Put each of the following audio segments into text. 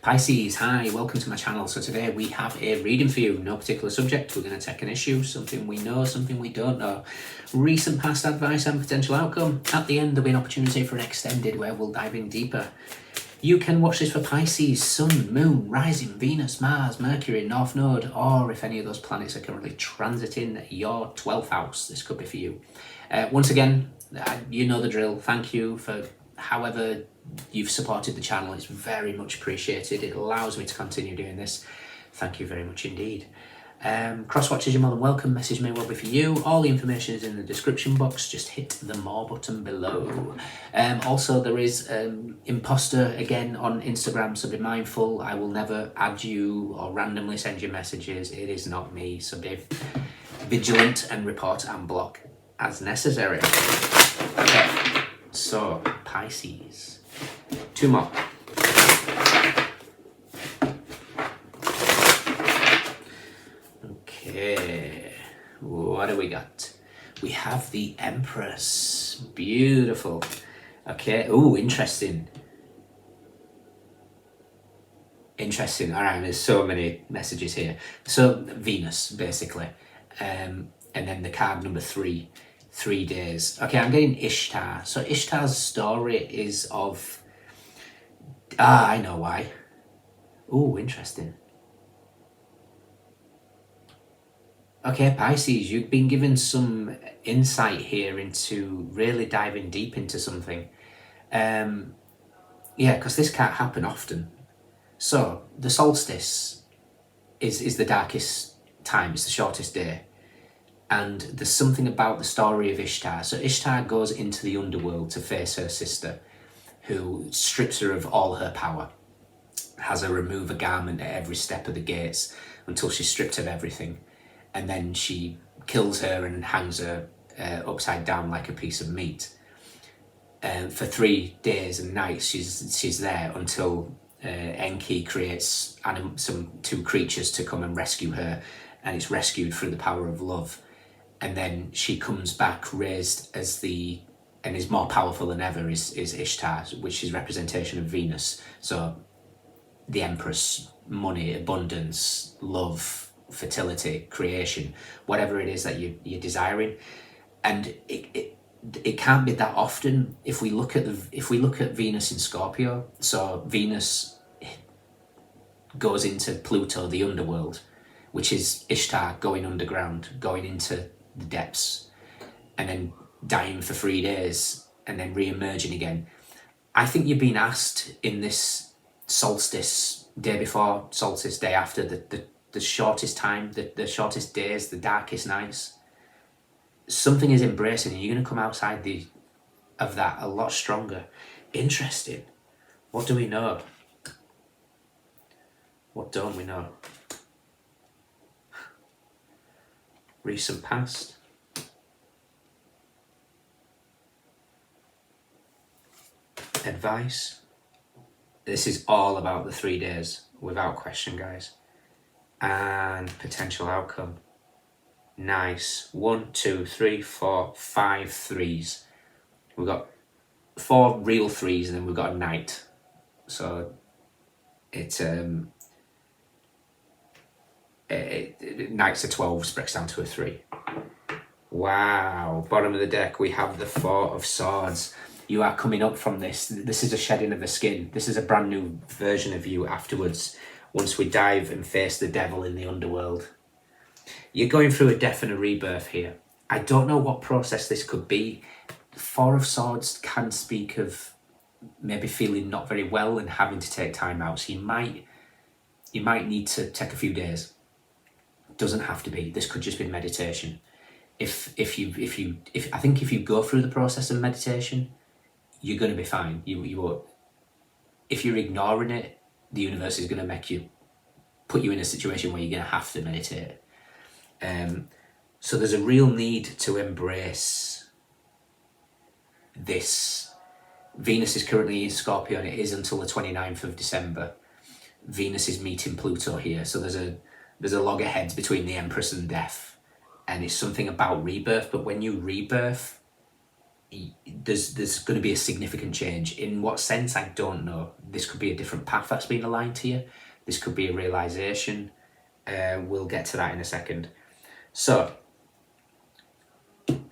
Pisces, hi, welcome to my channel. So today we have a reading for you, no particular subject. We're going to take an issue, something we know, something we don't know, recent past advice and potential outcome. At the end there'll be an opportunity for an extended where we'll dive in deeper. You can watch this for Pisces, Sun, Moon, Rising, Venus, Mars, Mercury, North Node, or if any of those planets are currently transiting your 12th house, this could be for you. Once again, you know the drill. Thank you for however you've supported the channel. It's very much appreciated. It allows me to continue doing this. Thank you very much indeed. Cross watchers, you're more than welcome. Message may well be for you. All the information is in the description box. Just hit the more button below. Also, there is imposter again on Instagram, so be mindful. I will never add you or randomly send you messages. It is not me, so be vigilant and report and block as necessary. Okay, so Pisces. Two more. Okay, what do we got? We have the Empress. Beautiful. Okay, oh, interesting. Interesting. All right, there's so many messages here. So Venus, basically. And then the card number 3, 3 days. Okay, I'm getting Ishtar. So Ishtar's story is of... I know why. Oh, interesting. Okay, Pisces, you've been given some insight here into really diving deep into something. Yeah, because this can't happen often. So, the solstice is the darkest time, it's the shortest day. And there's something about the story of Ishtar. So Ishtar goes into the underworld to face her sister, who strips her of all her power, has her remove a garment at every step of the gates until she's stripped of everything. And then she kills her and hangs her upside down like a piece of meat. For 3 days and nights she's there until Enki creates two creatures to come and rescue her, and it's rescued through the power of love. And then she comes back raised as and is more powerful than ever is Ishtar, which is representation of Venus. So the Empress, money, abundance, love, fertility, creation, whatever it is that you're desiring. And it can't be that often. If we look at Venus in Scorpio, so Venus goes into Pluto, the underworld, which is Ishtar going underground, going into the depths, and then dying for 3 days and then re-emerging again. I think you're being asked in this solstice, day before solstice, day after, the shortest time, the shortest days, the darkest nights. Something is embracing, and you're going to come outside of that a lot stronger. Interesting. What do we know? What don't we know? Recent past. Advice. This is all about the 3 days, without question, guys. And potential outcome. Nice. 1, 2, 3, 4, 5 3s. We've got 4 real 3s, and then we've got a knight. So it's knights are 12s, breaks down to a 3. Wow. Bottom of the deck, we have the 4 of Swords. You are coming up from this. This is a shedding of the skin. This is a brand new version of you afterwards, once we dive and face the devil in the underworld. You're going through a death and a rebirth here. I don't know what process this could be. 4 of Swords can speak of maybe feeling not very well and having to take time out. So you might need to take a few days. Doesn't have to be. This could just be meditation. I think if you go through the process of meditation, you're going to be fine. You won't. If you're ignoring it, the universe is going to put you in a situation where you're going to have to meditate. So there's a real need to embrace this. Venus is currently in Scorpio, and it is until the 29th of December. Venus is meeting Pluto here, so there's a loggerheads between the Empress and death, and it's something about rebirth. But when you rebirth, there's going to be a significant change. In what sense, I don't know. This could be a different path that's been aligned to you. This could be a realization. We'll get to that in a second. So,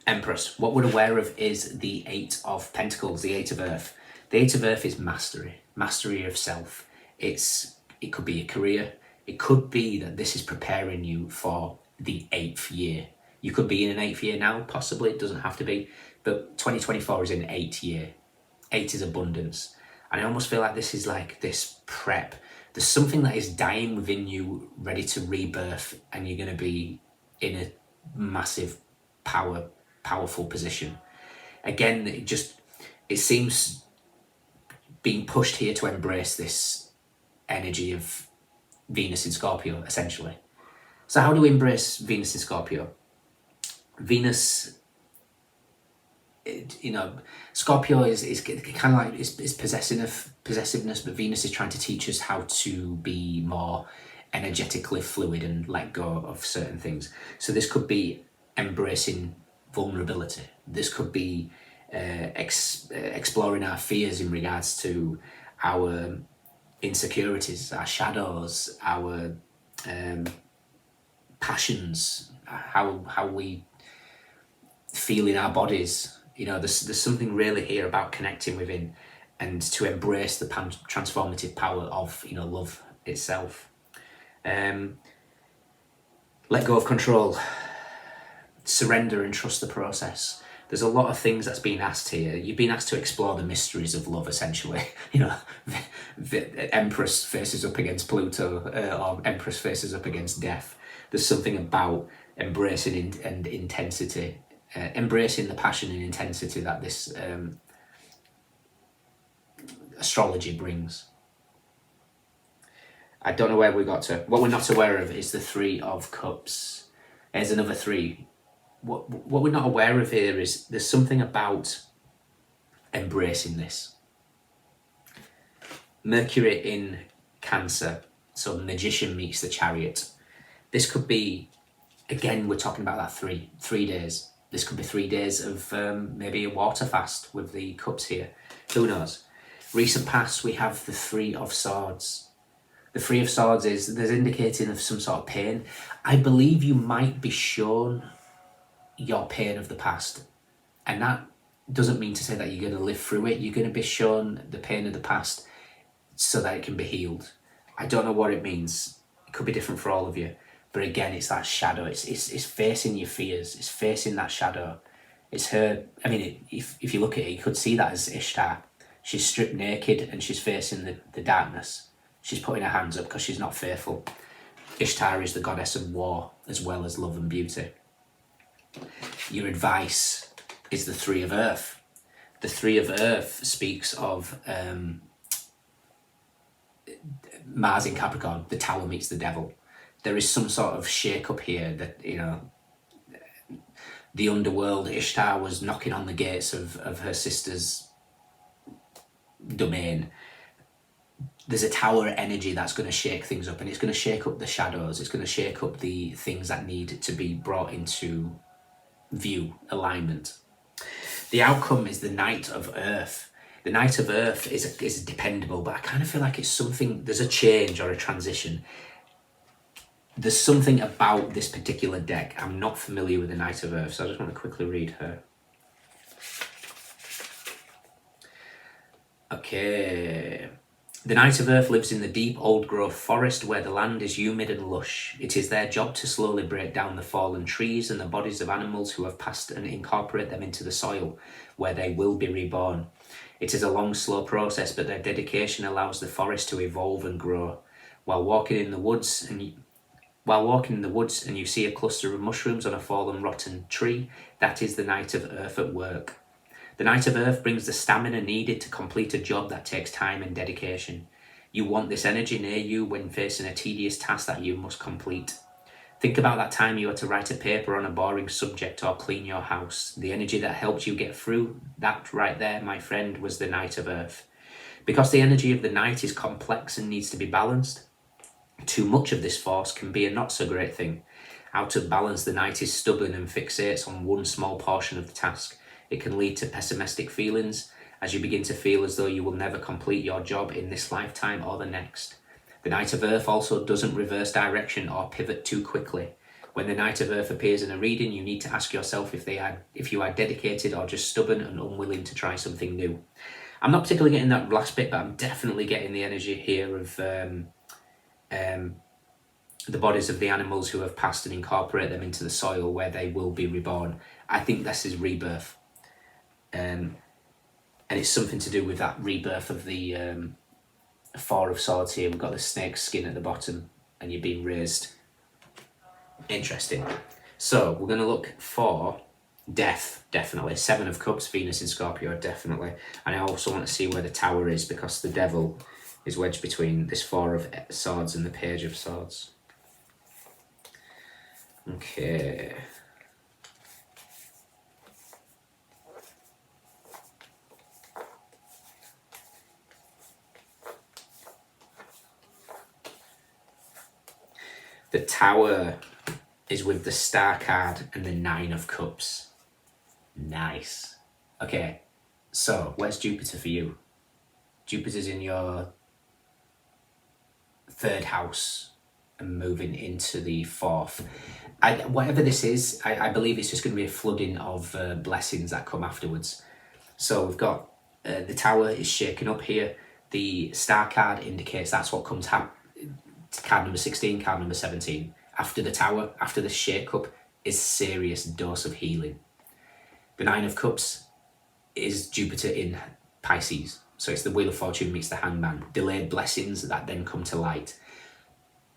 Empress, what we're aware of is the Eight of Pentacles, the Eight of Earth. The Eight of Earth is mastery of self. It could be a career. It could be that this is preparing you for the 8th year. You could be in an 8th year now, possibly. It doesn't have to be. But 2024 is in 8th year. 8 is abundance. And I almost feel like this is like this prep. There's something that is dying within you, ready to rebirth, and you're going to be in a massive powerful position. Again, it seems being pushed here to embrace this energy of Venus in Scorpio, essentially. So how do we embrace Venus in Scorpio? Venus, Scorpio is kind of like it's possessiveness, but Venus is trying to teach us how to be more energetically fluid and let go of certain things. So this could be embracing vulnerability. This could be exploring our fears in regards to our insecurities, our shadows, our passions, how we feel in our bodies. There's something really here about connecting within and to embrace the transformative power of love itself. Let go of control, surrender and trust the process. There's a lot of things that's been asked here. You've been asked to explore the mysteries of love, essentially. The Empress faces up against Pluto, or Empress faces up against death. There's something about embracing and intensity, embracing the passion and intensity that this astrology brings. I don't know where we got to. What we're not aware of is the Three of Cups. There's another three. What we're not aware of here is there's something about embracing this. Mercury in Cancer, so the Magician meets the Chariot. This could be, again, we're talking about that three days. This could be 3 days of maybe a water fast with the cups here. Who knows? Recent past, we have the Three of Swords. The Three of Swords there's indicating of some sort of pain. I believe you might be shown your pain of the past, and that doesn't mean to say that you're going to live through it. You're going to be shown the pain of the past so that it can be healed. I don't know what it means. It could be different for all of you, but again, it's that shadow. It's facing your fears. It's facing that shadow. It's her. I mean, if you look at it, you could see that as Ishtar. She's stripped naked and she's facing the darkness. She's putting her hands up because she's not fearful. Ishtar is the goddess of war as well as love and beauty. Your advice is the Three of Earth. The Three of Earth speaks of Mars in Capricorn. The Tower meets the Devil. There is some sort of shake-up here that, the underworld, Ishtar was knocking on the gates of her sister's domain. There's a tower energy that's going to shake things up, and it's going to shake up the shadows. It's going to shake up the things that need to be brought into view, alignment. The outcome is the Knight of Earth. The Knight of Earth is dependable, but I kind of feel like it's something, there's a change or a transition. There's something about this particular deck. I'm not familiar with the Knight of Earth, so I just want to quickly read her. Okay. The Knight of Earth lives in the deep old-growth forest where the land is humid and lush. It is their job to slowly break down the fallen trees and the bodies of animals who have passed and incorporate them into the soil, where they will be reborn. It is a long, slow process, but their dedication allows the forest to evolve and grow. While walking in the woods and you see a cluster of mushrooms on a fallen, rotten tree, that is the Knight of Earth at work. The Knight of Earth brings the stamina needed to complete a job that takes time and dedication. You want this energy near you when facing a tedious task that you must complete. Think about that time you had to write a paper on a boring subject or clean your house. The energy that helped you get through that right there, my friend, was the Knight of Earth. Because the energy of the Knight is complex and needs to be balanced, too much of this force can be a not so great thing. Out of balance, the Knight is stubborn and fixates on one small portion of the task. It can lead to pessimistic feelings as you begin to feel as though you will never complete your job in this lifetime or the next. The Knight of Earth also doesn't reverse direction or pivot too quickly. When the Knight of Earth appears in a reading, you need to ask yourself if you are dedicated or just stubborn and unwilling to try something new. I'm not particularly getting that last bit, but I'm definitely getting the energy here of the bodies of the animals who have passed and incorporate them into the soil where they will be reborn. I think this is rebirth. And it's something to do with that rebirth of the Four of Swords here. We've got the snake skin at the bottom and you're being raised. Interesting. So we're going to look for death, definitely. Seven of Cups, Venus in Scorpio, definitely. And I also want to see where the Tower is, because the Devil is wedged between this Four of Swords and the Page of Swords. Okay. The Tower is with the Star card and the Nine of Cups. Nice. Okay, so where's Jupiter for you? Jupiter's in your third house and moving into the fourth. Whatever this is, I believe it's just going to be a flooding of blessings that come afterwards. So we've got the Tower is shaken up here. The Star card indicates that's what comes card number 16, card number 17. After the Tower, after the shake-up, is serious dose of healing. The Nine of Cups is Jupiter in Pisces. So it's the Wheel of Fortune meets the Hangman. Delayed blessings that then come to light.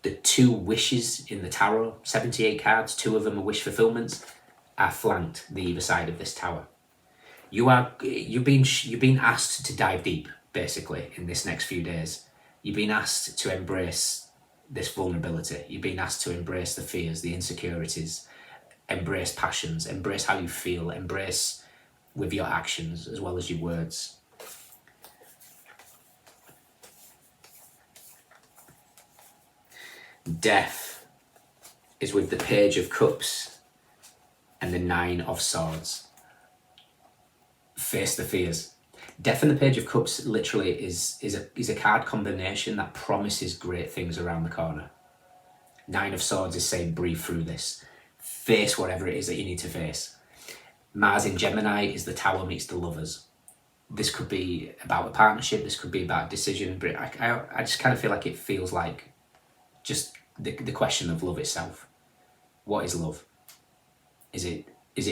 The two wishes in the tarot, 78 cards, two of them are wish fulfillments, are flanked the either side of this Tower. You've been asked to dive deep, basically, in this next few days. You've been asked to embrace this vulnerability. You've been asked to embrace the fears, the insecurities, embrace passions, embrace how you feel, embrace with your actions as well as your words. Death is with the Page of Cups and the Nine of Swords. Face the fears. Death and the Page of Cups literally is a card combination that promises great things around the corner. Nine of Swords is saying breathe through this. Face whatever it is that you need to face. Mars in Gemini is the Tower meets the Lovers. This could be about a partnership, this could be about a decision, but I just kind of feel like it feels like just the question of love itself. What is love? Is it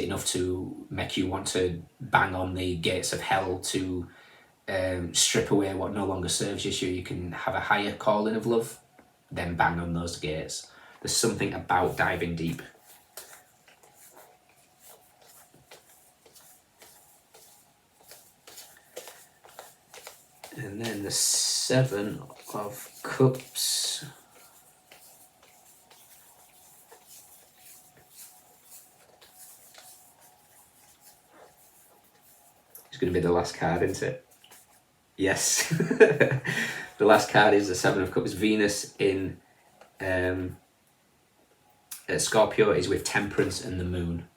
enough to make you want to bang on the gates of hell to strip away what no longer serves you so you can have a higher calling of love? Then bang on those gates. There's something about diving deep. And then the Seven of Cups. It's going to be the last card, isn't it? Yes. The last card is the Seven of Cups. Venus in Scorpio is with Temperance and the Moon.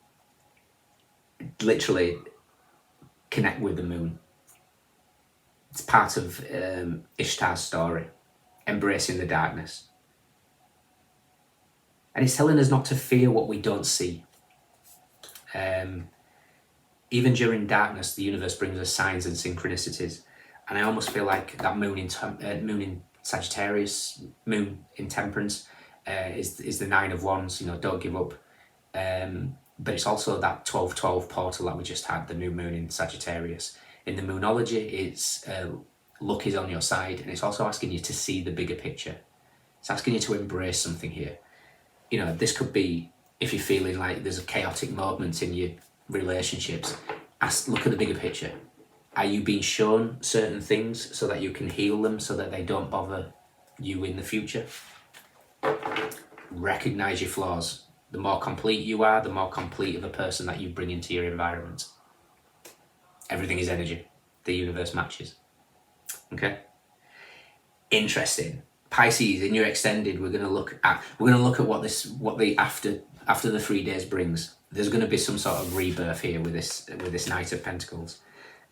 Literally connect with the moon. It's part of Ishtar's story, embracing the darkness. And it's telling us not to fear what we don't see. Even during darkness, the universe brings us signs and synchronicities. And I almost feel like that moon in Sagittarius, moon in Temperance, is the Nine of Wands. You know, don't give up. But it's also that 12-12 portal that we just had, the new moon in Sagittarius. In the Moonology, it's luck is on your side, and it's also asking you to see the bigger picture. It's asking you to embrace something here. You know, this could be, if you're feeling like there's a chaotic moment in your relationships, look at the bigger picture. Are you being shown certain things so that you can heal them, so that they don't bother you in the future? Recognize your flaws. The more complete you are, the more complete of a person that you bring into your environment. Everything is energy. The universe matches. Okay? Interesting. Pisces, in your extended, we're gonna look at what the after the 3 days brings. there's going to be some sort of rebirth here with this Knight of Pentacles.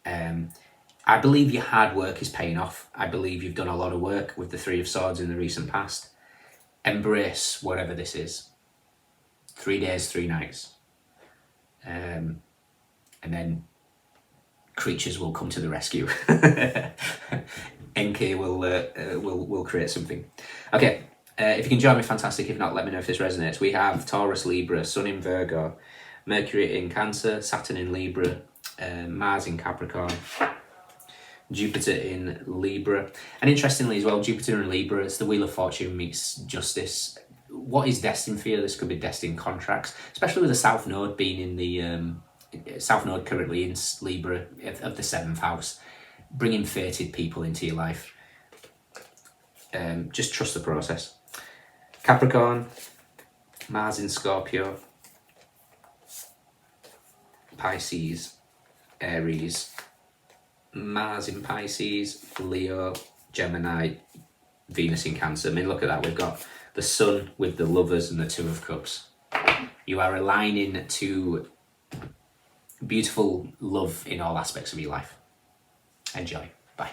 I believe your hard work is paying off. I believe you've done a lot of work with the Three of Swords in the recent past. Embrace whatever this is. 3 days, 3 nights. And then creatures will come to the rescue. NK will create something. Okay, if you can join me, fantastic. If not, let me know if this resonates. We have Taurus, Libra, Sun in Virgo, Mercury in Cancer, Saturn in Libra, Mars in Capricorn, Jupiter in Libra. And interestingly as well, Jupiter in Libra, it's the Wheel of Fortune meets Justice. What is destined for you? This could be destined contracts, especially with the South Node being in the South Node currently in Libra of the 7th house, bringing fated people into your life. Just trust the process. Capricorn, Mars in Scorpio, Pisces, Aries, Mars in Pisces, Leo, Gemini, Venus in Cancer. I mean, look at that. We've got the Sun with the Lovers and the Two of Cups. You are aligning to beautiful love in all aspects of your life. Enjoy. Bye.